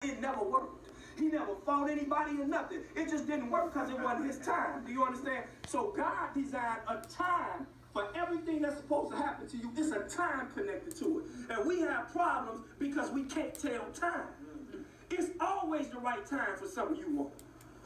It never worked. He never fought anybody or nothing. It just didn't work because it wasn't his time. Do you understand? So God designed a time for everything that's supposed to happen to you. It's a time connected to it. And we have problems because we can't tell time. It's always the right time for something you want.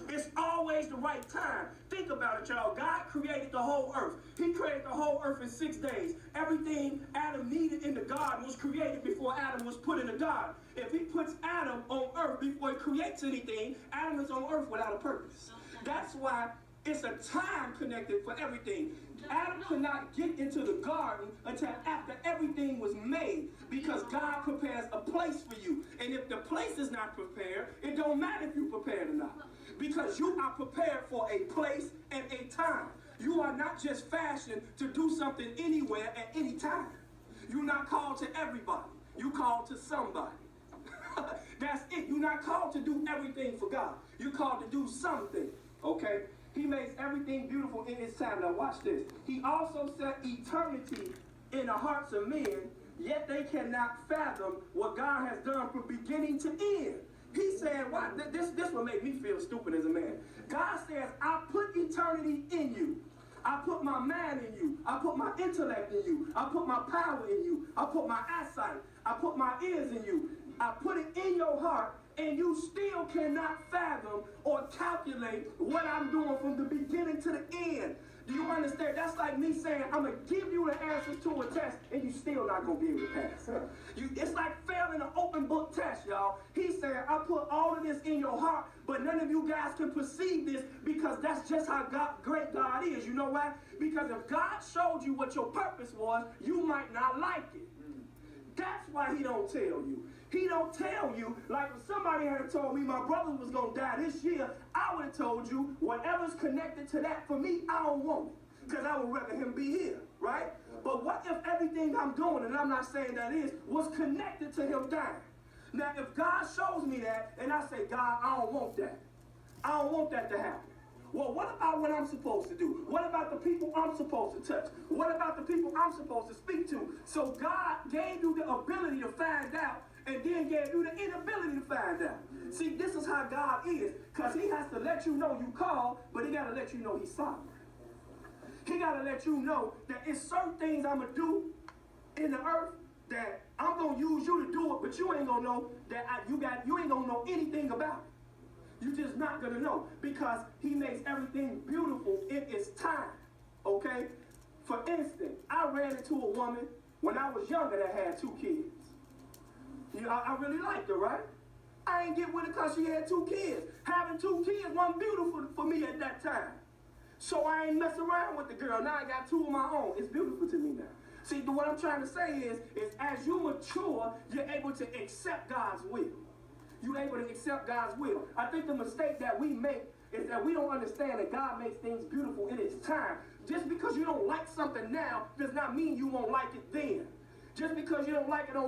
It's always the right time. Think about it, y'all. God created the whole earth. He created the whole earth in 6 days. Everything Adam needed in the garden was created before Adam was put in the garden. If he puts Adam on earth before he creates anything, Adam is on earth without a purpose. That's why it's a time connected for everything. Adam could not get into the garden until after everything was made, because God prepares a place for you. And if the place is not prepared, it don't matter if you're prepared or not, because you are prepared for a place and a time. You are not just fashioned to do something anywhere at any time. You're not called to everybody. You're called to somebody. That's it. You're not called to do everything for God. You're called to do something. Okay? He makes everything beautiful in his time. Now watch this. He also set eternity in the hearts of men, yet they cannot fathom what God has done from beginning to end. He said, "Why? This will make me feel stupid as a man." God says, "I put eternity in you. I put my mind in you. I put my intellect in you. I put my power in you. I put my eyesight. I put my ears in you. I put it in your heart, and you still cannot fathom or calculate what I'm doing from the beginning to the end." Do you understand? That's like me saying, "I'm going to give you the answers to a test," and you still not going to be able to pass. It's like failing an open book test, y'all. He said, "I put all of this in your heart, but none of you guys can perceive this, because that's just how great God is." You know why? Because if God showed you what your purpose was, you might not like it. That's why he don't tell you. He don't tell you, like if somebody had told me my brother was going to die this year, I would have told you whatever's connected to that for me, I don't want it, because I would rather him be here, right? But what if everything I'm doing, and I'm not saying that is, was connected to him dying? Now, if God shows me that, and I say, "God, I don't want that. I don't want that to happen." Well, what about what I'm supposed to do? What about the people I'm supposed to touch? What about the people I'm supposed to speak to? So God gave you the ability to find out, and then gave you the inability to find out. See, this is how God is, because he has to let you know you called, but he got to let you know he's sovereign. He got to let you know that it's certain things I'm going to do in the earth that I'm going to use you to do it, but you ain't going to know that you ain't going to know anything about it. You're just not going to know, because he makes everything beautiful in its time, okay? For instance, I ran into a woman when I was younger that had 2 kids. You know, I really liked her, right? I ain't get with her because she had 2 kids. Having 2 kids wasn't beautiful for me at that time. So I ain't mess around with the girl. Now I got 2 of my own. It's beautiful to me now. See, what I'm trying to say is as you mature, you're able to accept God's will. You're able to accept God's will. I think the mistake that we make is that we don't understand that God makes things beautiful in his time. Just because you don't like something now does not mean you won't like it then. Just because you don't like it on